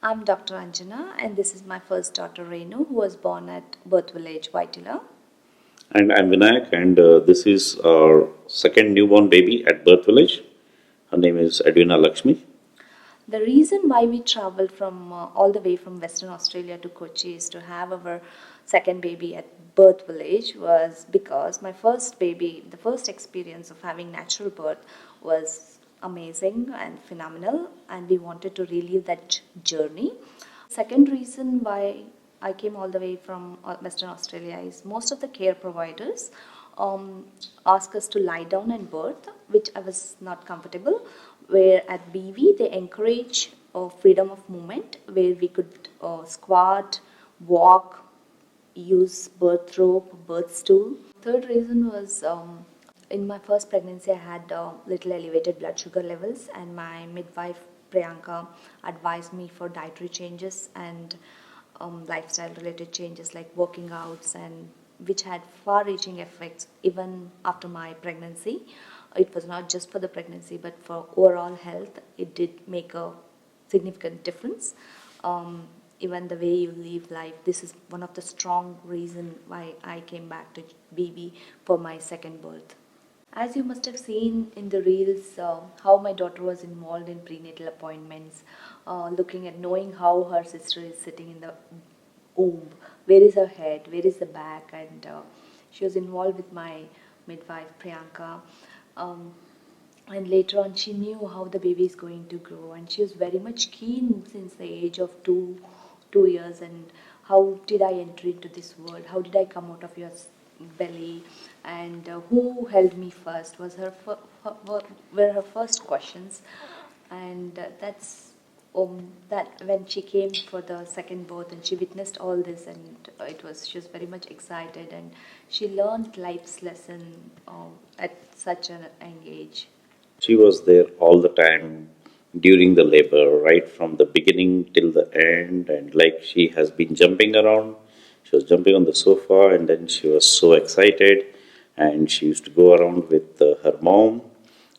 I'm Dr. Anjana, and this is my first daughter Renu, who was born at Birthvillage, Whitehill. And I'm Vinayak, and this is our second newborn baby at Birthvillage. Her name is Edwina Lakshmi. The reason why we traveled from all the way from Western Australia to Kochi is to have our second baby at Birthvillage was because my first baby, the first experience of having natural birth was amazing and phenomenal, and we wanted to relive that journey. Second reason why I came all the way from Western Australia is most of the care providers ask us to lie down and birth, which I was not comfortable. Where at BV they encourage freedom of movement, where we could squat, walk, use birth rope, birth stool. Third reason was in my first pregnancy, I had little elevated blood sugar levels, and my midwife Priyanka advised me for dietary changes and lifestyle related changes like working outs, and which had far reaching effects even after my pregnancy. It was not just for the pregnancy but for overall health. It did make a significant difference. Even the way you live life, this is one of the strong reason why I came back to BB for my second birth. As you must have seen in the reels, how my daughter was involved in prenatal appointments, looking at knowing how her sister is sitting in the womb, where is her head, where is the back, and she was involved with my midwife Priyanka. Um, and later on, she knew how the baby is going to grow, and she was very much keen since the age of 2 years. And how did I enter into this world? How did I come out of your belly? And who held me first? Was were her first questions, and that when she came for the second birth and she witnessed all this, and she was very much excited, and she learned life's lesson at such an young age. She was there all the time during the labor, right from the beginning till the end, and like she has been jumping around. She was jumping on the sofa, and then she was so excited, and she used to go around with her mom.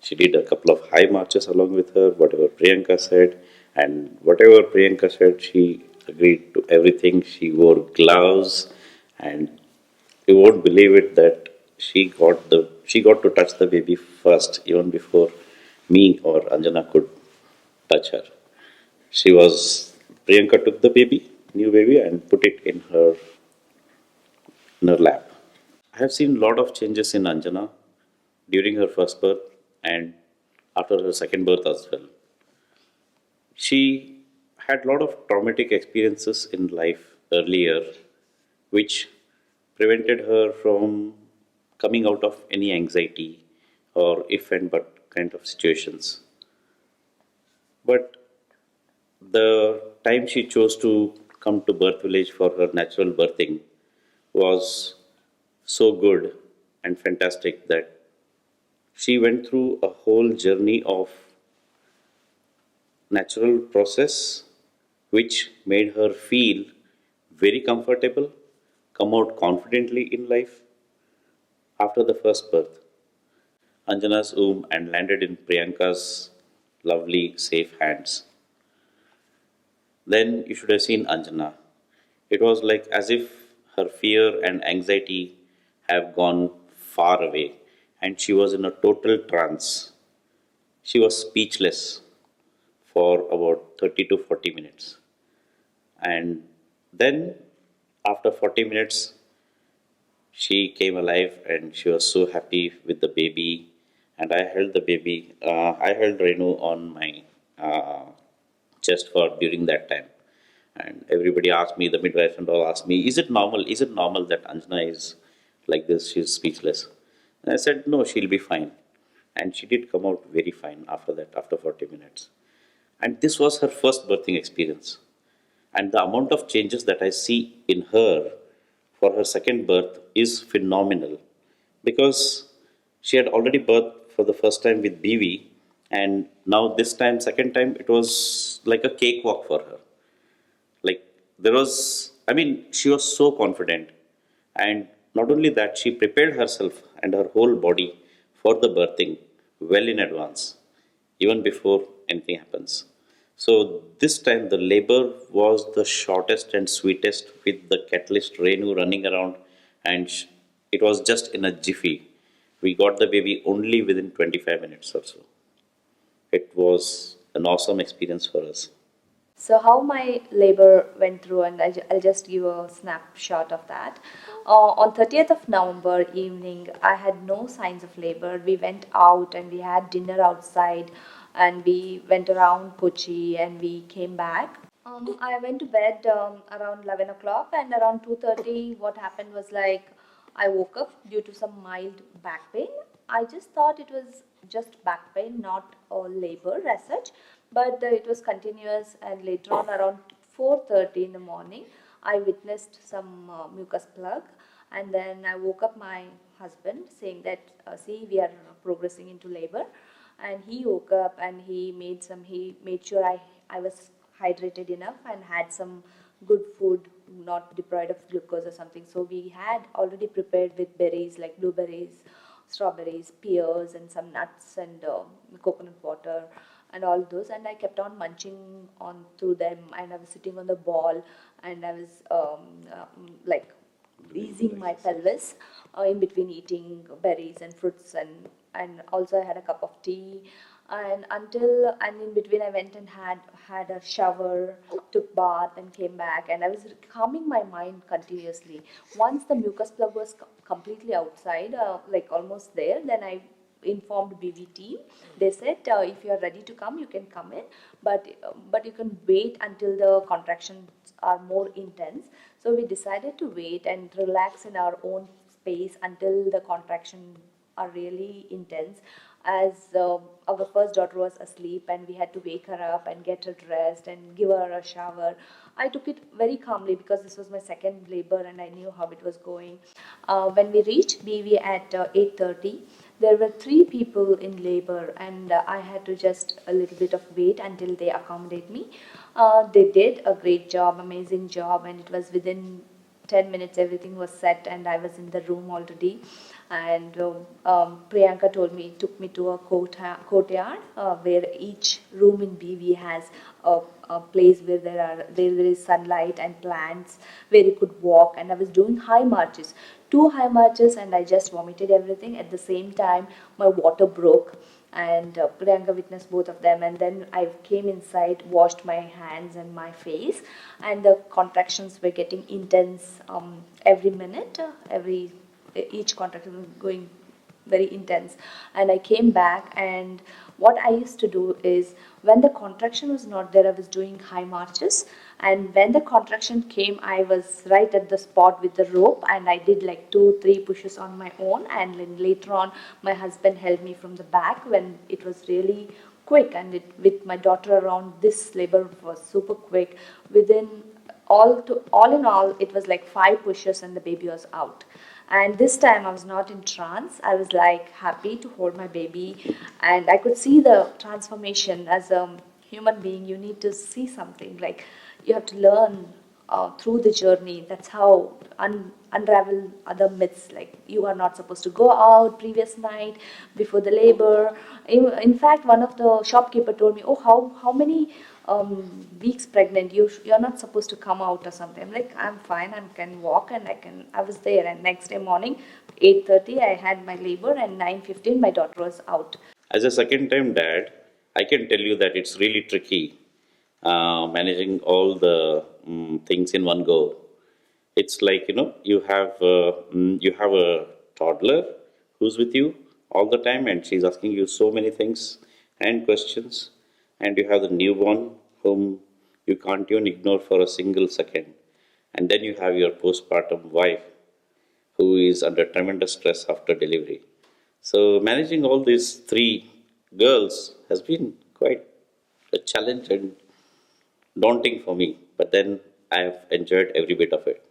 She did a couple of high marches along with her, whatever Priyanka said, and whatever Priyanka said, she agreed to everything. She wore gloves, and you won't believe it that she got to touch the baby first, even before me or Anjana could touch her. She was Priyanka took the baby, new baby, and put it in her lap. I have seen a lot of changes in Anjana during her first birth and after her second birth as well. She had a lot of traumatic experiences in life earlier, which prevented her from coming out of any anxiety or if and but kind of situations. But the time she chose to come to birth village for her natural birthing was so good and fantastic that she went through a whole journey of natural process which made her feel very comfortable, come out confidently in life after the first birth. Anjana's womb and landed in Priyanka's lovely, safe hands. Then you should have seen Anjana. It was like as if her fear and anxiety have gone far away and she was in a total trance. She was speechless for about 30 to 40 minutes. And then, after 40 minutes, she came alive and she was so happy with the baby. And I held the baby, I held Renu on my uh, chest for during that time. And everybody asked me, the midwife and all asked me, is it normal? Is it normal that Anjana is like this? She's speechless. And I said, no, she'll be fine. And she did come out very fine after that, after 40 minutes. And this was her first birthing experience. And the amount of changes that I see in her for her second birth is phenomenal because she had already birthed for the first time with BV, and now this time, second time, it was like a cakewalk for her. Like there was, I mean, she was so confident, and not only that, she prepared herself and her whole body for the birthing well in advance, even before anything happens. So this time the labor was the shortest and sweetest, with the catalyst Renu running around, and it was just in a jiffy. We got the baby only within 25 minutes or so. It was an awesome experience for us. So how my labor went through, and I'll just give a snapshot of that. On 30th of November evening, I had no signs of labor. We went out and we had dinner outside, and we went around Kochi, and we came back. I went to bed around 11 o'clock, and around 2:30, what happened was like I woke up due to some mild back pain. I just thought it was just back pain, not labor as such, but it was continuous. And later on, around 4:30 in the morning, I witnessed some mucus plug, and then I woke up my husband saying that, see, we are progressing into labor. And he woke up and he made sure I was hydrated enough and had some good food, not deprived of glucose or something. So we had already prepared with berries like blueberries, strawberries, pears, and some nuts, and coconut water and all those. And I kept on munching on through them, and I was sitting on the ball, and I was like easing my pelvis in between eating berries and fruits, and also I had a cup of tea, and in between I went and had a shower, took bath, and came back, and I was calming my mind continuously. Once the mucus plug was completely outside, like almost there, then I informed BV team. They said, if you are ready to come, you can come in, but you can wait until the contractions are more intense. So we decided to wait and relax in our own space until the contractions are really intense, as our first daughter was asleep and we had to wake her up and get her dressed and give her a shower. I took it very calmly because this was my second labor and I knew how it was going. When we reached BV at 8:30, there were three people in labor, and I had to just a little bit of wait until they accommodate me. They did a great job, amazing job, and it was within 10 minutes everything was set and I was in the room already. And Priyanka took me to a courtyard where each room in BV has a place where there is sunlight and plants where you could walk. And I was doing high marches, two high marches, and I just vomited everything. At the same time, my water broke, and Priyanka witnessed both of them. And then I came inside, washed my hands and my face, and the contractions were getting intense every minute, every each contraction was going very intense. And I came back, and what I used to do is when the contraction was not there, I was doing high marches, and when the contraction came, I was right at the spot with the rope, and I did like 2 3 pushes on my own. And then later on my husband held me from the back when it was really quick. And with my daughter around, this labor was super quick. Within all in all, it was like 5 pushes and the baby was out. And this time I was not in trance. I was like happy to hold my baby, and I could see the transformation. As a human being, you need to see something. Like you have to learn through the journey. That's how unravel other myths. Like you are not supposed to go out previous night before the labor. In fact, one of the shopkeeper told me, "Oh, how many weeks pregnant? You're not supposed to come out or something." I'm like, "I'm fine. I can walk and I can." I was there, and next day morning, 8:30, I had my labor, and 9:15, my daughter was out. As a second time dad, I can tell you that it's really tricky managing all the things in one go. It's like, you have a toddler who's with you all the time, and she's asking you so many things and questions, and you have the newborn whom you can't even ignore for a single second, and then you have your postpartum wife who is under tremendous stress after delivery. So managing all these three girls has been quite a challenge and daunting for me, but then I have enjoyed every bit of it.